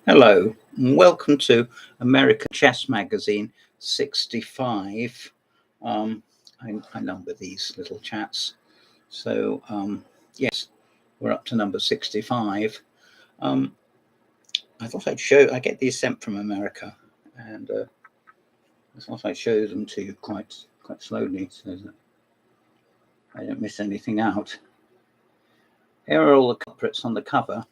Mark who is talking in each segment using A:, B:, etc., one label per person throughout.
A: Hello, and welcome to American Chess Magazine 65. I number these little chats. So, yes, we're up to number 65. I thought I'd show, I get these sent from America, and I thought I'd show them to you quite slowly so that I don't miss anything out. Here are all the culprits on the cover.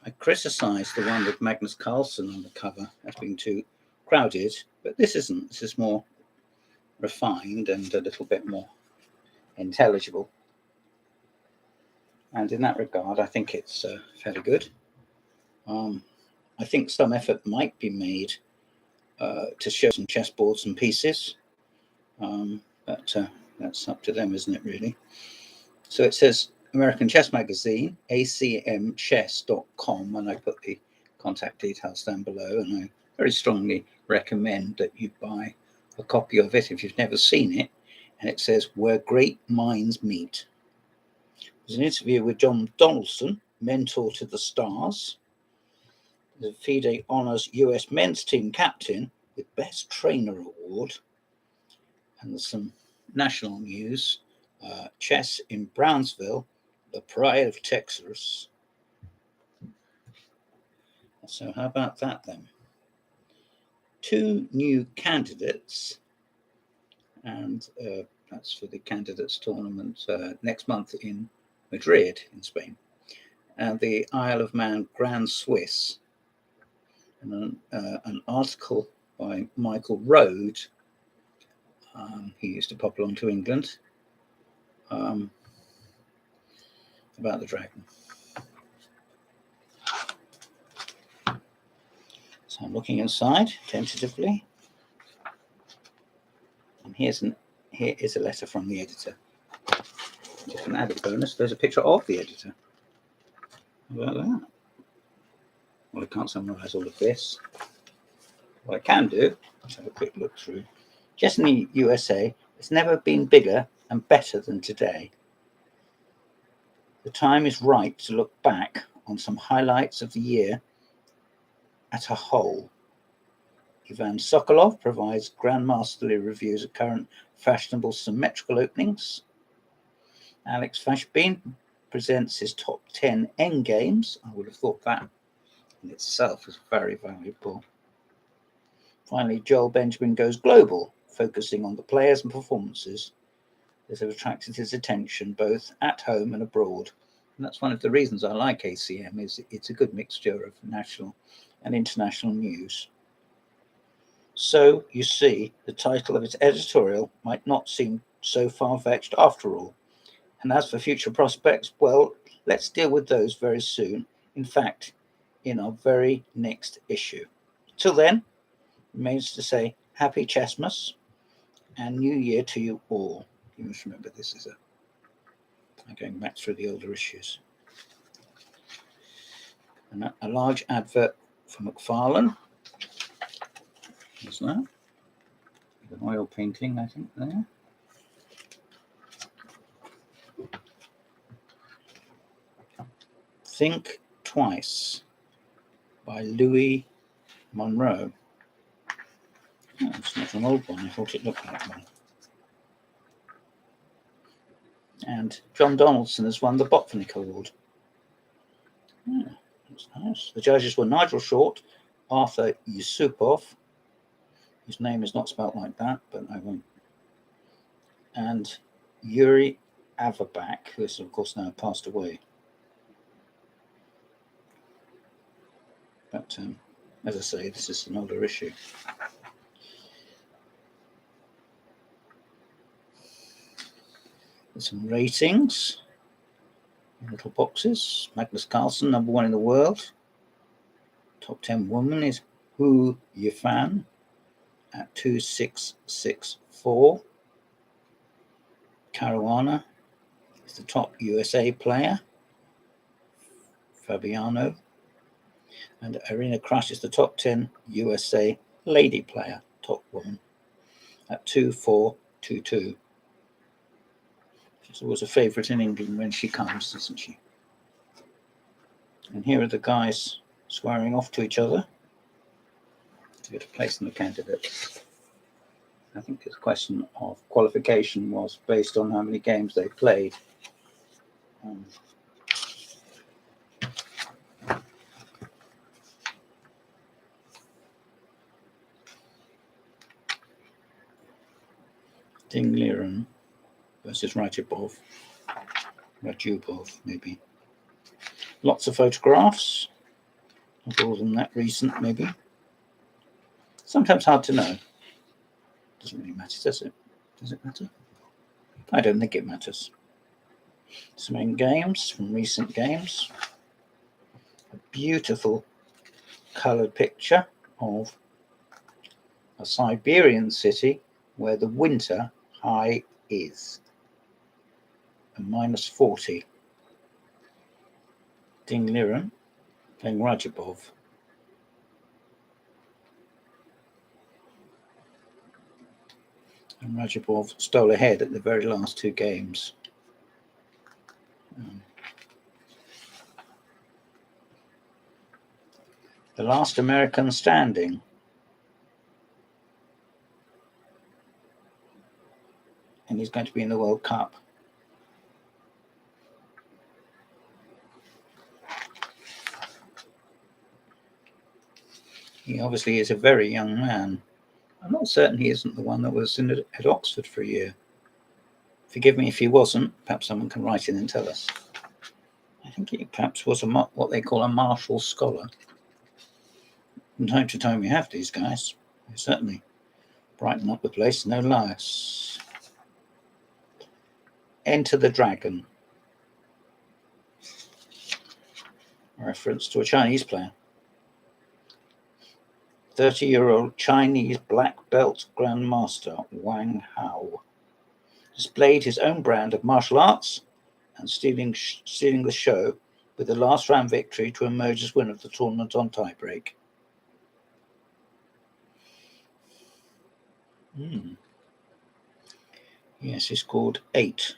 A: I criticised the one with Magnus Carlsen on the cover as being too crowded, but this isn't. This is more refined and a little bit more intelligible. And in that regard, I think it's fairly good. I think some effort might be made to show some chessboards and pieces, but that's up to them, isn't it, really? So it says American Chess Magazine, acmchess.com, and I put the contact details down below, and I very strongly recommend that you buy a copy of it if you've never seen it. And it says Where Great Minds Meet. There's an interview with John Donaldson, mentor to the stars. The FIDE honors US men's team captain with Best Trainer Award. And there's some national news. Chess in Brownsville, the pride of Texas. So how about that then? 2 new candidates, and that's for the candidates tournament next month in Madrid in Spain, and the Isle of Man Grand Swiss, and an article by Michael Rode. He used to pop along to England about the dragon. So I'm looking inside tentatively, and here is a letter from the editor. Just an added bonus, there's a picture of the editor. How about that? Well, I can't summarise all of this. What I can do is have a quick look through. Chess in the USA has never been bigger and better than today. The time is right to look back on some highlights of the year at a whole. Ivan Sokolov provides grandmasterly reviews of current fashionable symmetrical openings. Alex Fashbein presents his top 10 endgames. I would have thought that in itself was very valuable. Finally, Joel Benjamin goes global, focusing on the players and performances that have attracted his attention both at home and abroad. And that's one of the reasons I like ACM, is it's a good mixture of national and international news. So, you see, the title of its editorial might not seem so far-fetched after all. And as for future prospects, well, let's deal with those very soon. In fact, in our very next issue. Till then, remains to say Happy Chessmas and New Year to you all. You must remember this is I'm going back through the older issues. And a large advert for McFarlane. There's that. An oil painting, I think, there. Think Twice by Louis Monroe. Oh, it's not an old one. I thought it looked like one. And John Donaldson has won the Botvinnik Award. Yeah, that's nice. The judges were Nigel Short, Arthur Yusupov, whose name is not spelt like that, but I won't, and Yuri Averbach, who is, of course, now passed away. But as I say, this is an older issue. There's some ratings, little boxes. Magnus Carlsen, number 1 in the world. Top 10 woman is Hu Yifan at 2664. Caruana is the top USA player. Fabiano. And Irina Krush is the top 10 USA lady player, top woman, at 2422. She's always a favourite in England when she comes, isn't she? And here are the guys squaring off to each other to get a place in the candidates. I think the question of qualification was based on how many games they played. Dingliren versus Rajubov, maybe. Lots of photographs, not all of them that recent, maybe. Sometimes hard to know. Doesn't really matter, does it? Does it matter? I don't think it matters. Some main games from recent games. A beautiful coloured picture of a Siberian city where the winter high is a -40. Dingliren playing Rajubov. And Rajubov stole ahead at the very last two games. The last American standing. And he's going to be in the World Cup. He obviously is a very young man. I'm not certain he isn't the one that was at Oxford for a year. Forgive me if he wasn't. Perhaps someone can write in and tell us. I think he perhaps was what they call a Marshall Scholar. From time to time we have these guys. They certainly brighten up the place, no less. Enter the Dragon. A reference to a Chinese player. 30-year-old Chinese black belt grandmaster Wang Hao displayed his own brand of martial arts and stealing the show with the last round victory to emerge as winner of the tournament on tiebreak. Yes, he scored 8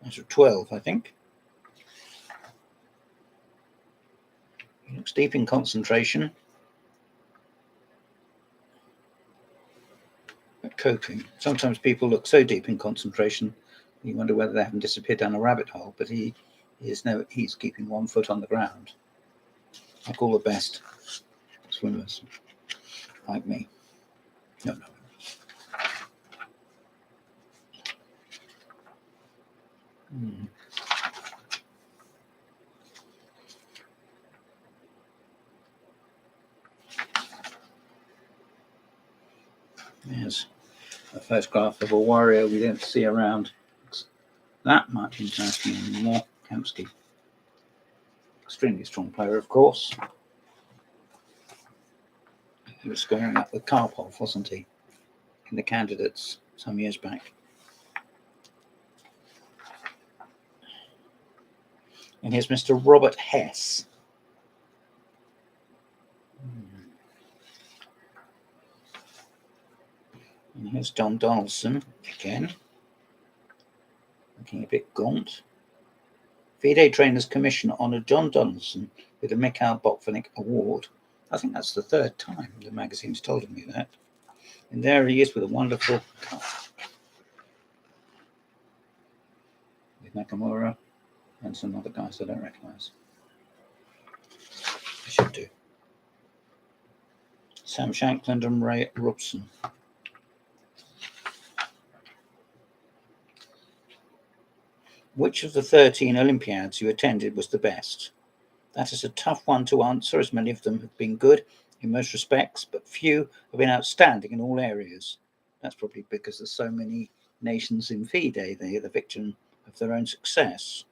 A: out of 12, I think. He looks deep in concentration. But coping. Sometimes people look so deep in concentration, you wonder whether they haven't disappeared down a rabbit hole, but he's keeping one foot on the ground. Like all the best swimmers, like me. No. There's a photograph of a warrior we don't see around that much internationally anymore. Kamsky. Extremely strong player, of course. He was squaring up with Karpov, wasn't he? In the candidates some years back. And here's Mr. Robert Hess. And here's John Donaldson again. Looking a bit gaunt. FIDE Trainers Commission honoured John Donaldson with the Mikhail Botvinnik Award. I think that's the third time the magazine's told me that. And there he is with a wonderful cup. With Nakamura and some other guys I don't recognise. I should do. Sam Shankland and Ray Robson. Which of the 13 Olympiads you attended was the best? That is a tough one to answer, as many of them have been good in most respects, but few have been outstanding in all areas. That's probably because there's so many nations in FIDE, they are the victim of their own success.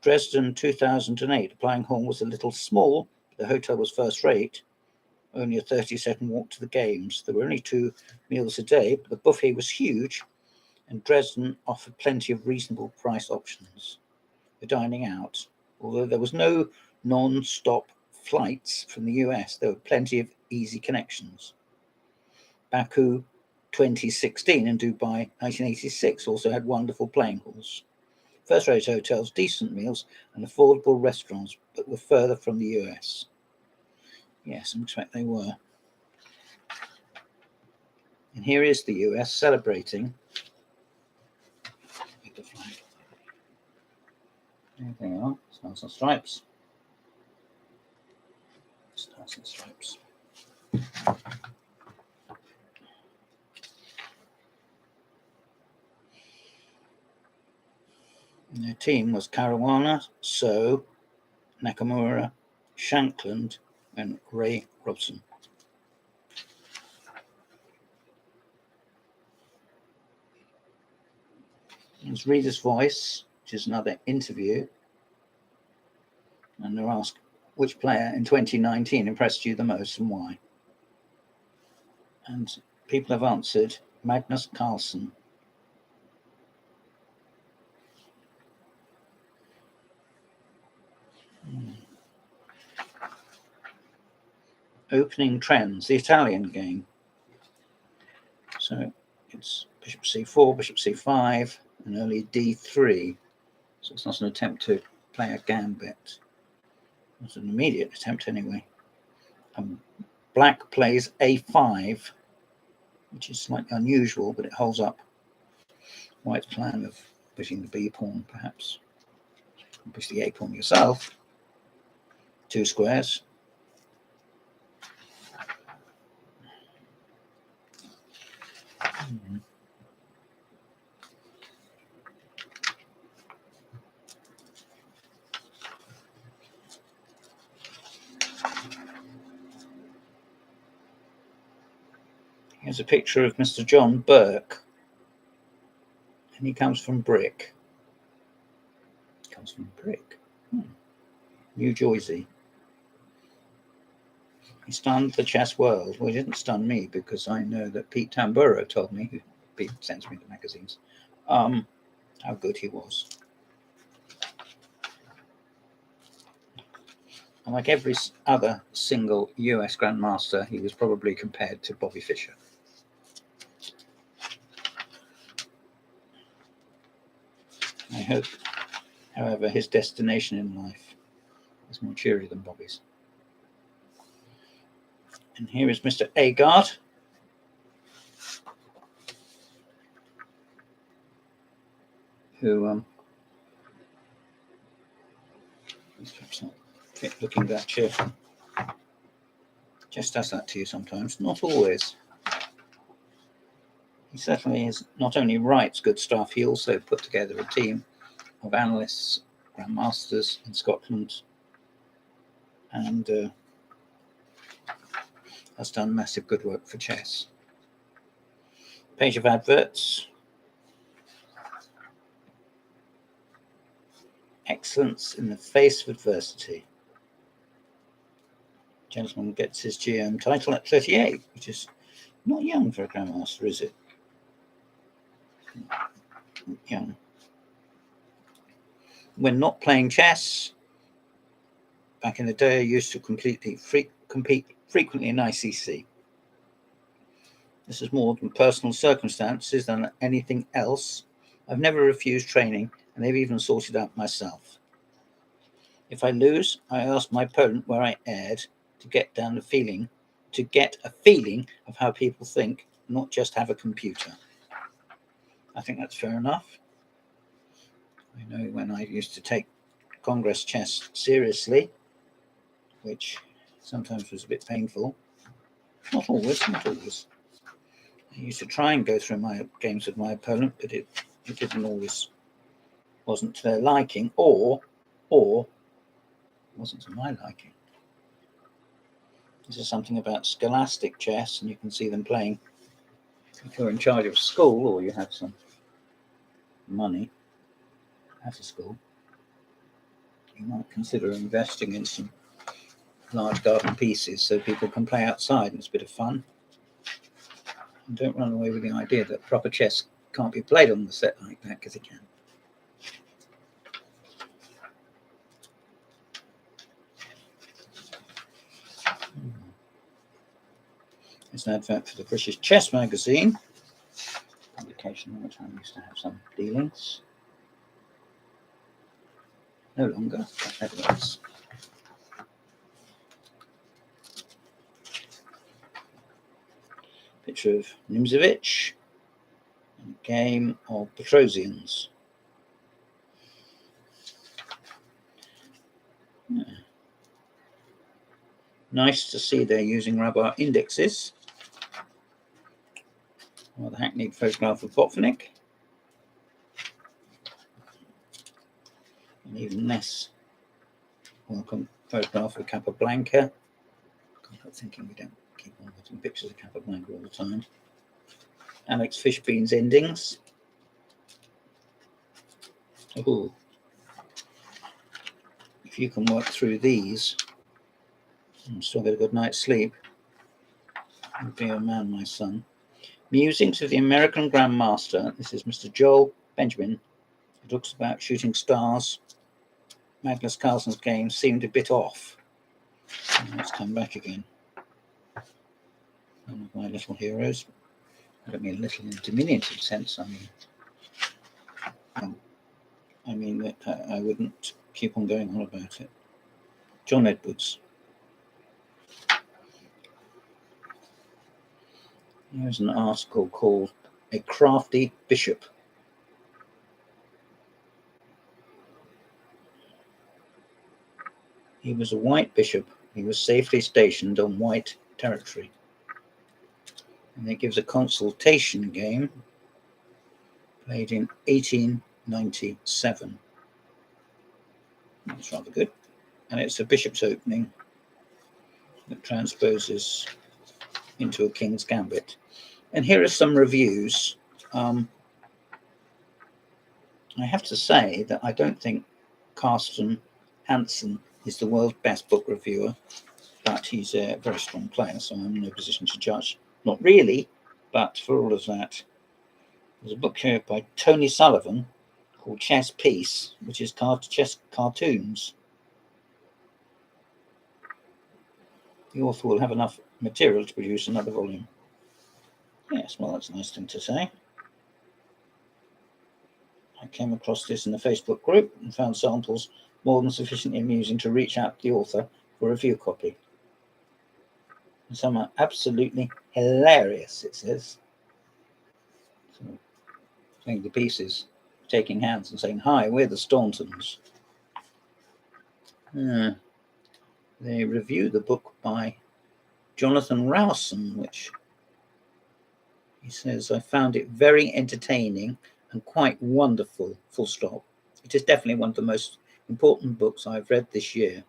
A: Dresden 2008, Applying Hall was a little small, the hotel was first rate, only a 30-second walk to the games. There were only 2 meals a day, but the buffet was huge, and Dresden offered plenty of reasonable price options for dining out. Although there was no non-stop flights from the US, there were plenty of easy connections. Baku 2016 and Dubai 1986 also had wonderful playing halls. First-rate hotels, decent meals, and affordable restaurants, but were further from the US. Yes, I expect they were. And here is the US celebrating with the flag. There they are, Stars and Stripes. Stars and Stripes. And their team was Caruana, So, Nakamura, Shankland, and Ray Robson. There's Reader's Voice, which is another interview. And they're asked, which player in 2019 impressed you the most and why? And people have answered, Magnus Carlsen. Opening trends, the Italian game. So it's bishop c4, bishop c5, and early d3. So it's not an attempt to play a gambit. It's an immediate attempt anyway. Black plays a5, which is slightly unusual, but it holds up White's plan of pushing the b pawn, perhaps. Push the a pawn yourself. 2 squares. Here's a picture of Mr. John Burke, and he comes from Brick. New Jersey. He stunned the chess world. Well, he didn't stun me because I know that Pete Tamburo told me, who Pete sends me the magazines, how good he was. And like every other single US Grandmaster, he was probably compared to Bobby Fischer. I hope, however, his destination in life is more cheery than Bobby's. And here is Mr. Agart, who he's perhaps not looking that cheerful. Just does that to you sometimes, not always. He certainly is not only writes good stuff, he also put together a team of analysts, grandmasters in Scotland, and has done massive good work for chess. Page of adverts. Excellence in the face of adversity. Gentleman gets his GM title at 38, which is not young for a grandmaster, is it? Young. When not playing chess, back in the day, I used to compete frequently in ICC. This is more than personal circumstances than anything else. I've never refused training, and they've even sorted out myself. If I lose, I ask my opponent where I erred to get a feeling of how people think, not just have a computer. I think that's fair enough. I know when I used to take Congress chess seriously, which sometimes was a bit painful. Not always. I used to try and go through my games with my opponent, but it didn't always, wasn't to their liking, or wasn't to my liking. This is something about Scholastic Chess, and you can see them playing. If you're in charge of school or you have some money at a school, you might consider investing in some large garden pieces so people can play outside and it's a bit of fun. And don't run away with the idea that proper chess can't be played on the set like that, because it can. It's an advert for the British Chess magazine, publication in which I used to have some dealings. No longer, but nevertheless. Picture of Nimzovich. And a game of Petrosians. Yeah. Nice to see they're using Rabar indexes. Well, the hackneyed photograph of Botvinnik. And even less welcome photograph of Capablanca. I'm thinking we don't keep on putting pictures of Capablanca all the time. Alex Fishbean's endings. Ooh. If you can work through these and still get a good night's sleep, you'll be a man, my son. Musings of the American Grandmaster. This is Mr. Joel Benjamin. It looks about shooting stars. Magnus Carlsen's game seemed a bit off. Let's come back again. One of my little heroes. I don't mean little in a diminutive sense. I mean that I wouldn't keep on going on about it. John Edwards. Here's an article called A Crafty Bishop. He was a white bishop. He was safely stationed on white territory. And it gives a consultation game played in 1897. That's rather good. And it's a bishop's opening that transposes into a king's gambit. And here are some reviews. I have to say that I don't think Carsten Hansen is the world's best book reviewer, but he's a very strong player, so I'm in no position to judge. Not really, but for all of that. There's a book here by Tony Sullivan called Chess Piece, which is chess cartoons. The author will have enough material to produce another volume. Yes, well, that's a nice thing to say. I came across this in a Facebook group and found samples more than sufficiently amusing to reach out to the author for a review copy. And some are absolutely hilarious, it says. So, saying the pieces, taking hands and saying, "Hi, we're the Stauntons." They review the book by Jonathan Rowson, which he says, "I found it very entertaining and quite wonderful, full stop. It is definitely one of the most important books I've read this year."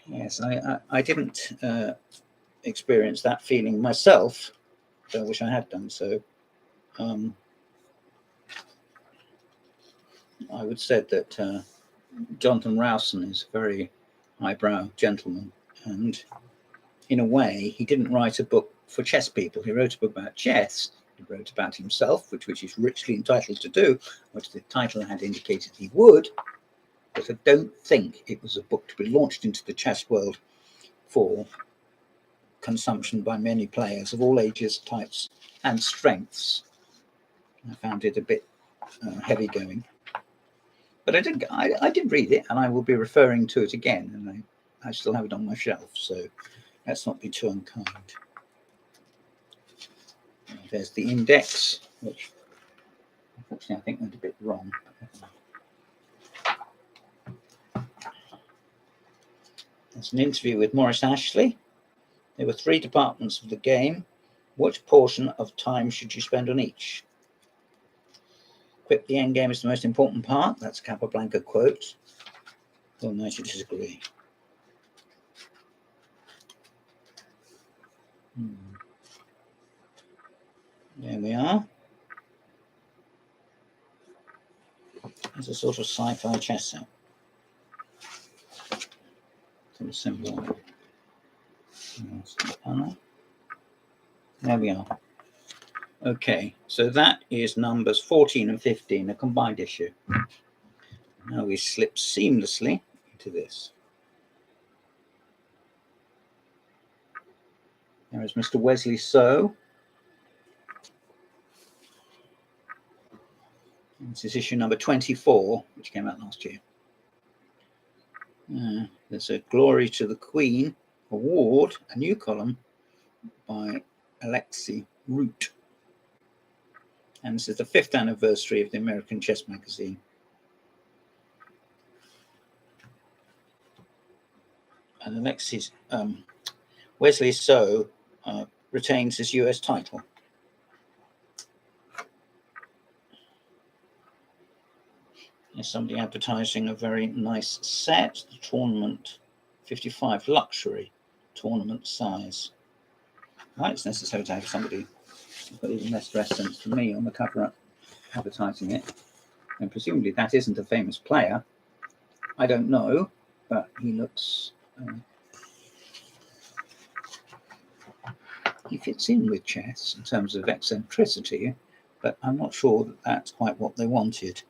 A: Yes, I didn't experience that feeling myself. I wish I had done so. I would say that Jonathan Rowson is a very highbrow gentleman, and in a way, he didn't write a book for chess people. He wrote a book about chess. He wrote about himself, which he's richly entitled to do, which the title had indicated he would. But I don't think it was a book to be launched into the chess world for consumption by many players of all ages, types, and strengths. I found it a bit heavy going. But I did read it, and I will be referring to it again, and I still have it on my shelf, so let's not be too unkind. There's the index, which unfortunately I think went a bit wrong. There's an interview with Maurice Ashley. There were 3 departments of the game. What portion of time should you spend on each? Equip the endgame is the most important part. That's a Capablanca quote. Oh, no, I should disagree. There we are. It's a sort of sci-fi chess set. Some symbol. There we are. Okay, so that is numbers 14 and 15, a combined issue. Now we slip seamlessly into this. There is Mr. Wesley So. This is issue number 24, which came out last year. There's a Glory to the Queen award, a new column, by Alexei Root. And this is the 5th anniversary of the American Chess Magazine. And Alexei's Wesley So retains his US title. There's somebody advertising a very nice set, the tournament 55 luxury tournament size. Why it's necessary to have somebody who's got even less dress sense than me on the cover advertising it. And presumably that isn't a famous player. I don't know, but he looks... he fits in with chess in terms of eccentricity, but I'm not sure that that's quite what they wanted.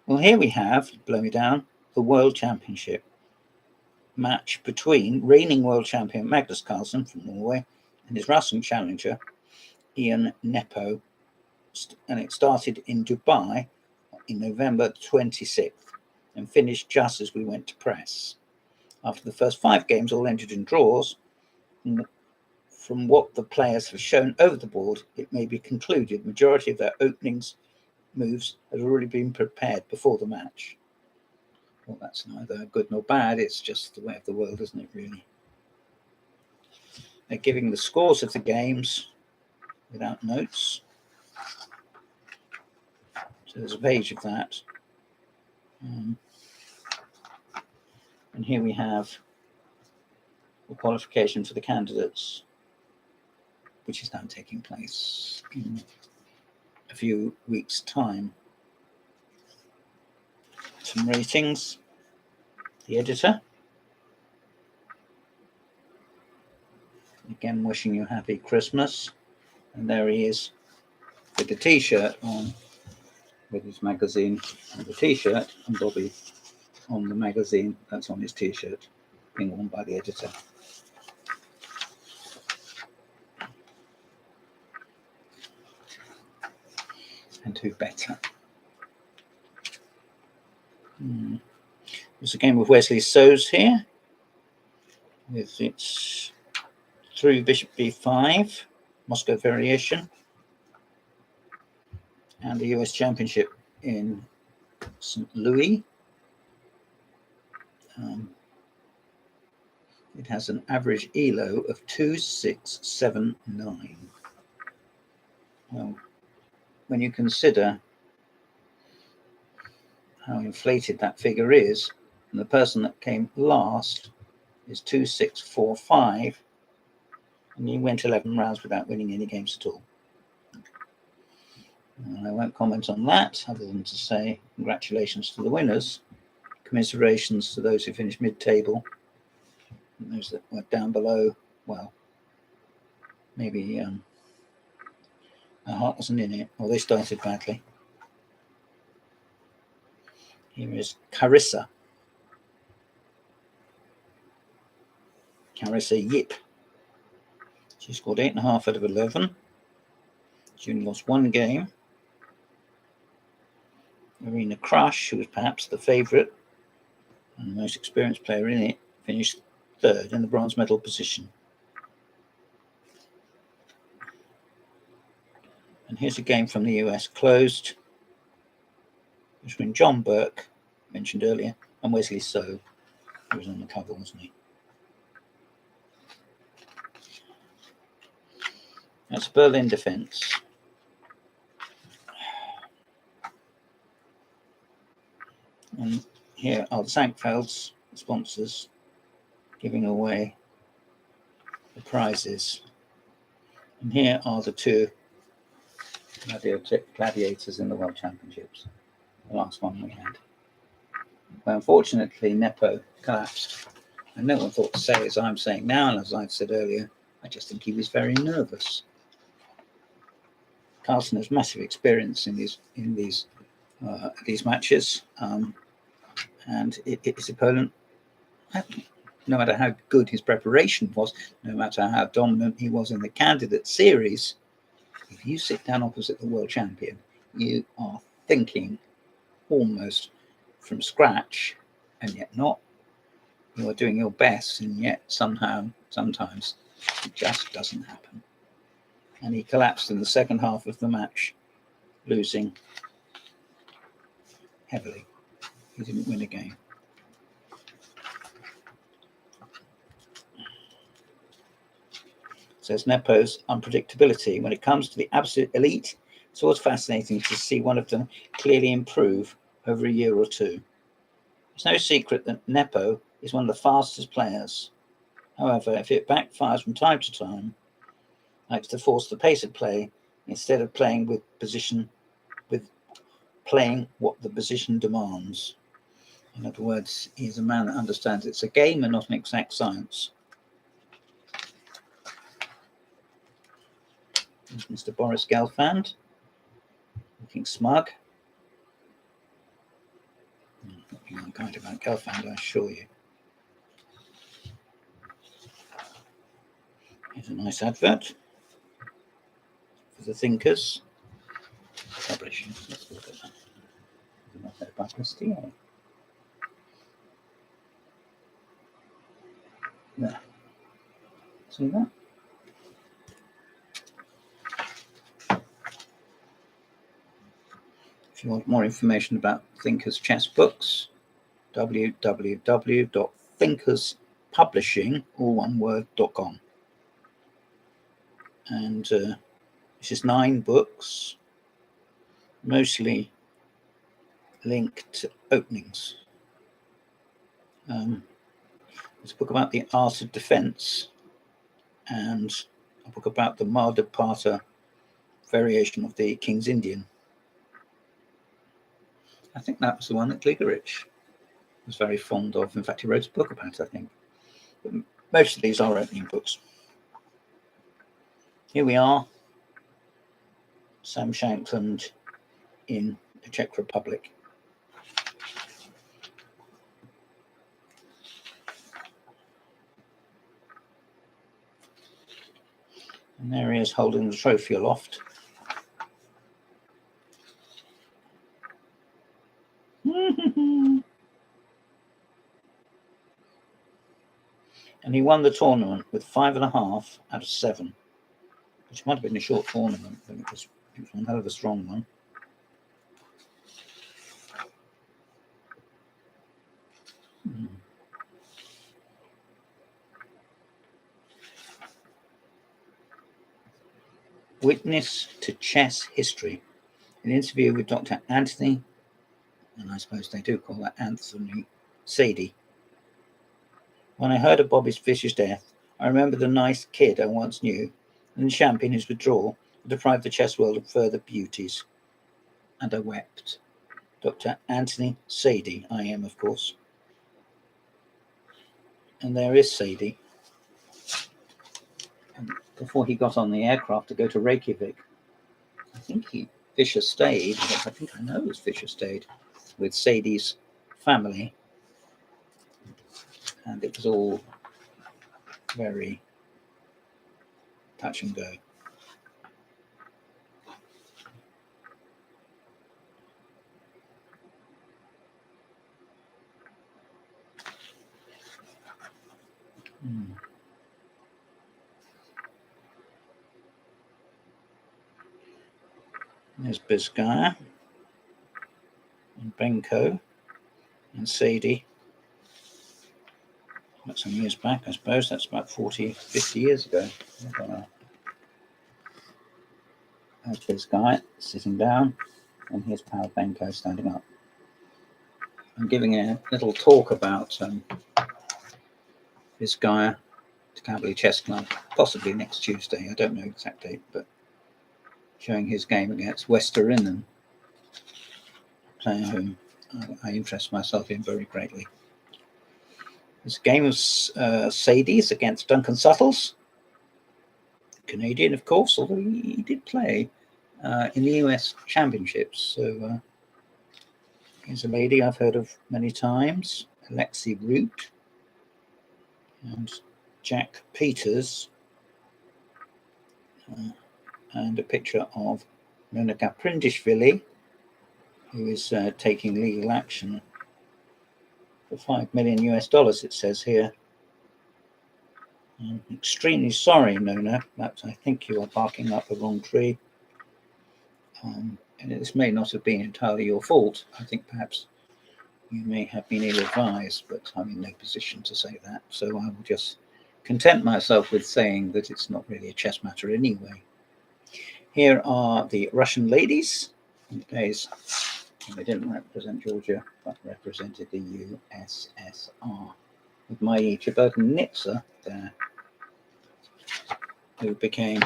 A: Well, here we have, blow me down, the World Championship match between reigning world champion Magnus Carlsen from Norway and his Russian challenger Ian Nepo, and it started in Dubai in November 26th and finished just as we went to press. After the first 5 games all ended in draws, from what the players have shown over the board, it may be concluded the majority of their openings moves had already been prepared before the match. Well, that's neither good nor bad, it's just the way of the world, isn't it, really? They're giving the scores of the games without notes. So there's a page of that. And here we have the qualification for the candidates, which is now taking place in a few weeks' time. Some ratings. The editor. Again, wishing you happy Christmas. And there he is with the t-shirt on, with his magazine on the t-shirt, and Bobby on the magazine that's on his t-shirt, being worn by the editor. And who better? There's a game of Wesley So's here, with its through bishop b5, Moscow variation, and the US Championship in St. Louis. It has an average ELO of 2679. Well, when you consider how inflated that figure is, and the person that came last is 2645, and he went 11 rounds without winning any games at all. And I won't comment on that, other than to say congratulations to the winners, commiserations to those who finished mid-table, and those that were down below. Well, maybe their heart wasn't in it, or they started badly. Here is Carissa Yip. She scored 8.5 out of 11. She only lost 1 game. Marina Crush, who was perhaps the favourite and the most experienced player in it, finished 3rd in the bronze medal position. And here's a game from the US closed between John Burke, mentioned earlier, and Wesley So, who was on the cover, wasn't he? That's Berlin Defense. And here are the Sankfelds, sponsors, giving away the prizes. And here are the 2 gladiators in the World Championships, the last one we had. Well, unfortunately, Nepo collapsed. And no one thought to say, as I'm saying now, and as I've said earlier, I just think he was very nervous. Carlsen has massive experience in these matches, and his opponent, no matter how good his preparation was, no matter how dominant he was in the candidate series, if you sit down opposite the world champion, you are thinking almost from scratch, and yet not. You are doing your best, and yet sometimes It just doesn't happen. And he collapsed in the second half of the match, losing heavily. He didn't win a game. Says Nepo's unpredictability. When it comes to the absolute elite, it's always fascinating to see one of them clearly improve over a year or two. It's no secret that Nepo is one of the fastest players. However, if it backfires from time to time, likes to force the pace of play instead of playing with playing what the position demands. In other words, he's a man that understands it's a game and not an exact science. Mr. Boris Gelfand, looking smug. I'm kind about Gelfand, I assure you. Here's a nice advert for the thinkers. Publishing. Let's look at that. Not that publicity, eh? There. See that? If you want more information about Thinkers Chess books, www.thinkerspublishing.com. And this is 9 books, mostly linked openings. There's a book about the art of defense and a book about the Marder Parter variation of the King's Indian. I think that was the one that Gligerich was very fond of. In fact, he wrote a book about it, I think. But most of these are opening books. Here we are, Sam Shankland in the Czech Republic. And there he is holding the trophy aloft. And he won the tournament with 5.5 out of 7, which might have been a short tournament, but it was one hell of a strong one. Witness to Chess History, an interview with Dr. Anthony, and I suppose they do call that Anthony Sady. When I heard of Bobby Fischer's death, I remember the nice kid I once knew, and the champion whose withdrawal deprived the chess world of further beauties. And I wept. Dr. Anthony Sady, I am, of course. And there is Sady. And before he got on the aircraft to go to Reykjavik, I think Fischer stayed, I think I know Fischer stayed with Sady's family. And it was all very touch and go. There's Bizkaya and Benko and Sady. That's some years back, I suppose. That's about 40, 50 years ago. There's Bizkaya sitting down, and here's Pal Benko standing up. I'm giving a little talk about Bizkaya to Cavalier Chess Club, possibly next Tuesday. I don't know the exact date, but showing his game against Westerinen, player whom I interest myself in very greatly. This game of Sady's against Duncan Suttles, Canadian, of course, although he did play in the US Championships. So here's a lady I've heard of many times, Alexei Root, and Jack Peters, and a picture of Nona Gaprindishvili, who is taking legal action for $5 million US, it says here, I'm extremely sorry, Nona, but I think you are barking up the wrong tree. And this may not have been entirely your fault. I think perhaps you may have been ill-advised, but I'm in no position to say that. So I will just content myself with saying that it's not really a chess matter anyway. Here are the Russian ladies. In days, they didn't represent Georgia, but represented the USSR. With Maia Nitsa there, who became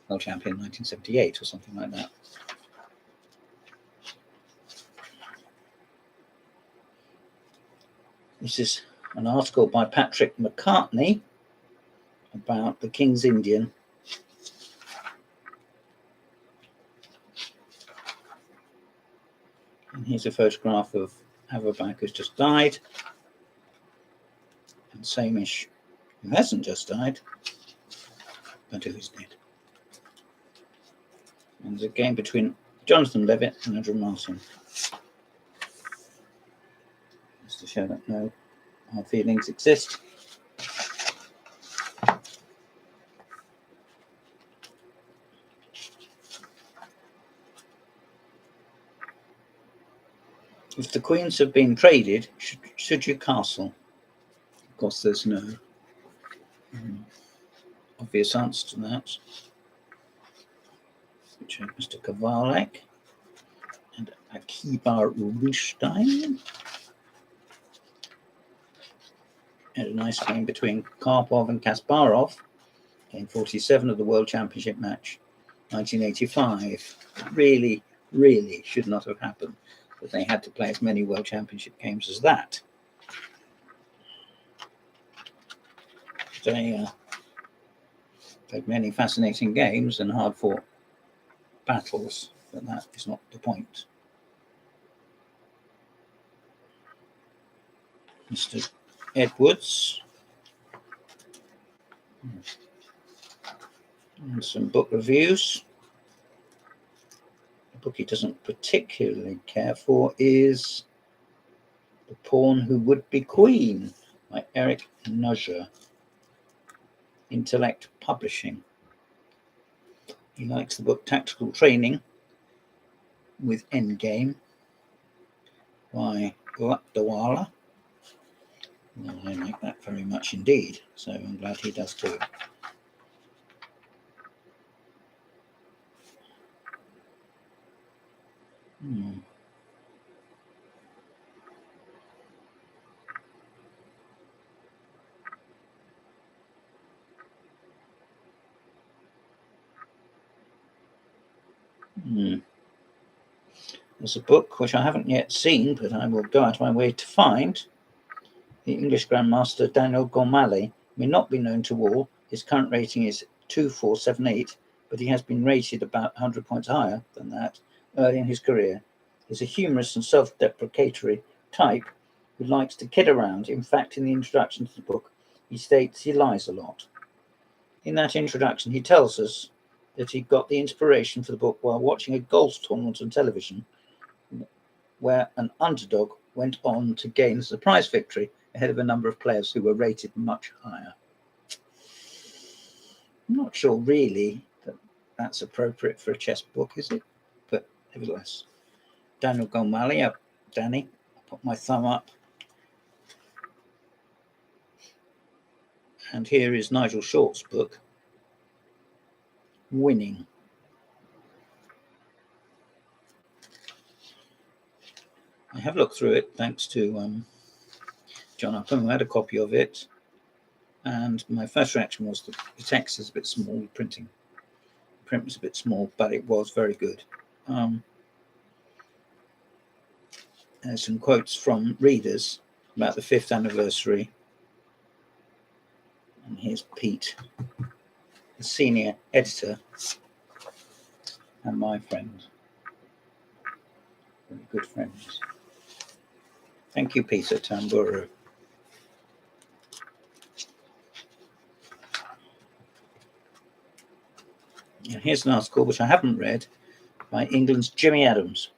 A: world champion in 1978 or something like that. This is an article by Patrick McCartney about the King's Indian. And here's a photograph of Averbach, who's just died, and Samish, who hasn't just died, but who is dead. And there's a game between Jonathan Levitt and Andrew Martin. Just to show that no hard feelings exist. If the queens have been traded, should you castle? Of course, there's no obvious answer to that. Which are Mr. Kovalek and Akibar Rubinstein. And a nice game between Karpov and Kasparov, game 47 of the World Championship match, 1985. It really should not have happened, but they had to play as many World Championship games as that. They played many fascinating games and hard-fought battles, but that is not the point. Mr. Edwards. And some book reviews. The book he doesn't particularly care for is The Pawn Who Would Be Queen by Eric Nusser, Intellect Publishing. He likes the book Tactical Training with Endgame by Lakdawala. Well, I like that very much indeed, so I'm glad he does too. There's a book which I haven't yet seen, but I will go out of my way to find. The English Grandmaster Daniel Gormally may not be known to all. His current rating is 2478, but he has been rated about 100 points higher than that early in his career. He's a humorous and self-deprecatory type who likes to kid around. In fact, in the introduction to the book, he states he lies a lot. In that introduction, he tells us that he got the inspiration for the book while watching a golf tournament on television, where an underdog went on to gain a surprise victory ahead of a number of players who were rated much higher. I'm not sure really that that's appropriate for a chess book, is it? But nevertheless, Daniel Gormally, Danny, I put my thumb up. And here is Nigel Short's book, Winning. I have looked through it thanks to John Upham, who had a copy of it, and my first reaction was that the text is a bit small, the print was a bit small, but it was very good. There's some quotes from readers about the 5th anniversary, and here's Pete, the senior editor, and my friend, very good friends. Thank you, Peter Tamburo. And here's an article which I haven't read by England's Jimmy Adams.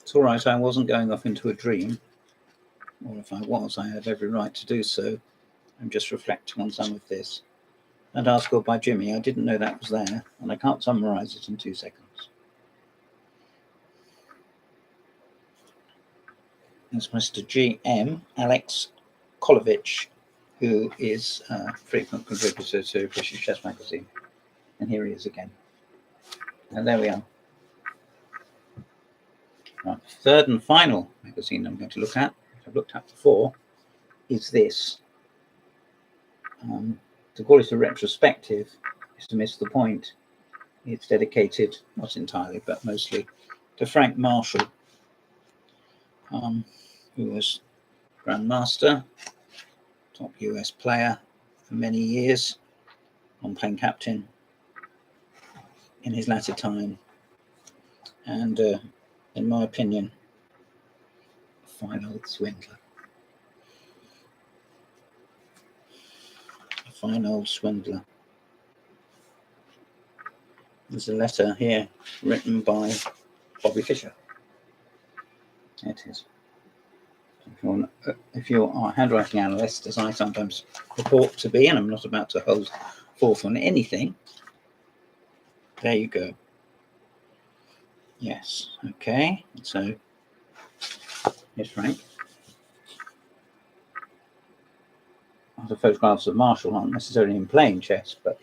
A: It's all right, I wasn't going off into a dream. Or if I was, I had every right to do so. I'm just reflecting on some of this. That article by Jimmy, I didn't know that was there, and I can't summarise it in 2 seconds. There's Mr. G.M. Alex Kolovich, who is a frequent contributor to British Chess Magazine. And here he is again. And there we are. Right, third and final magazine I'm going to look at, which I've looked at before, is this. To call it a retrospective is to miss the point. It's dedicated, not entirely, but mostly, to Frank Marshall, who was Grandmaster, top US player for many years, on-playing captain in his latter time, and in my opinion, a fine old swindler. A fine old swindler. There's a letter here written by Bobby Fischer. There it is. If you're a handwriting analyst, as I sometimes purport to be, and I'm not about to hold forth on anything, there you go. Yes, okay. So, here's Frank. The photographs of Marshall aren't necessarily in playing chess, but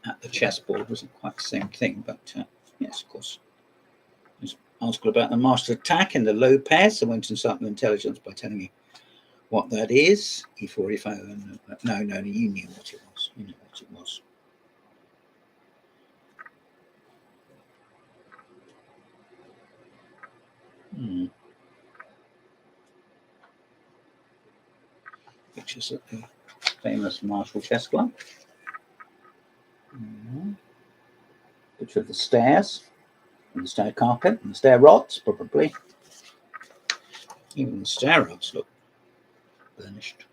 A: at the chessboard wasn't quite the same thing. But yes, of course. There's an article about the master attack in the Lopez. I went and started intelligence by telling you what that is. E4, E5. No, you knew what it was. You knew what it was. Pictures at the famous Marshall Chess Club. Picture of the stairs, and the stair carpet, and the stair rods, probably. Even the stair rods look burnished.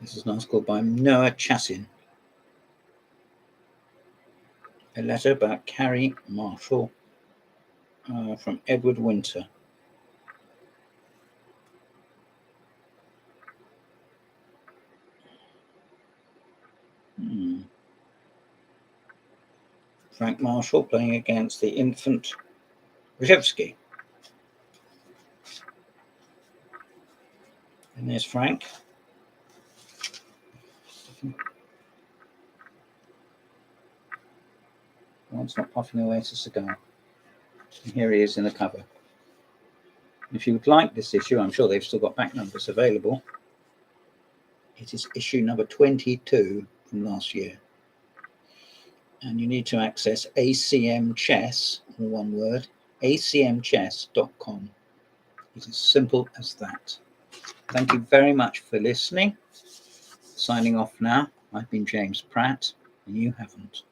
A: This is an article by Noah Chassin. A letter about Carrie Marshall from Edward Winter. Frank Marshall playing against the infant Reshevsky. And there's Frank. One's not puffing away at a cigar. And here he is in the cover. If you would like this issue, I'm sure they've still got back numbers available. It is issue number 22 from last year. And you need to access ACM Chess, all one word, acmchess.com. It's as simple as that. Thank you very much for listening. Signing off now. I've been James Pratt, and you haven't.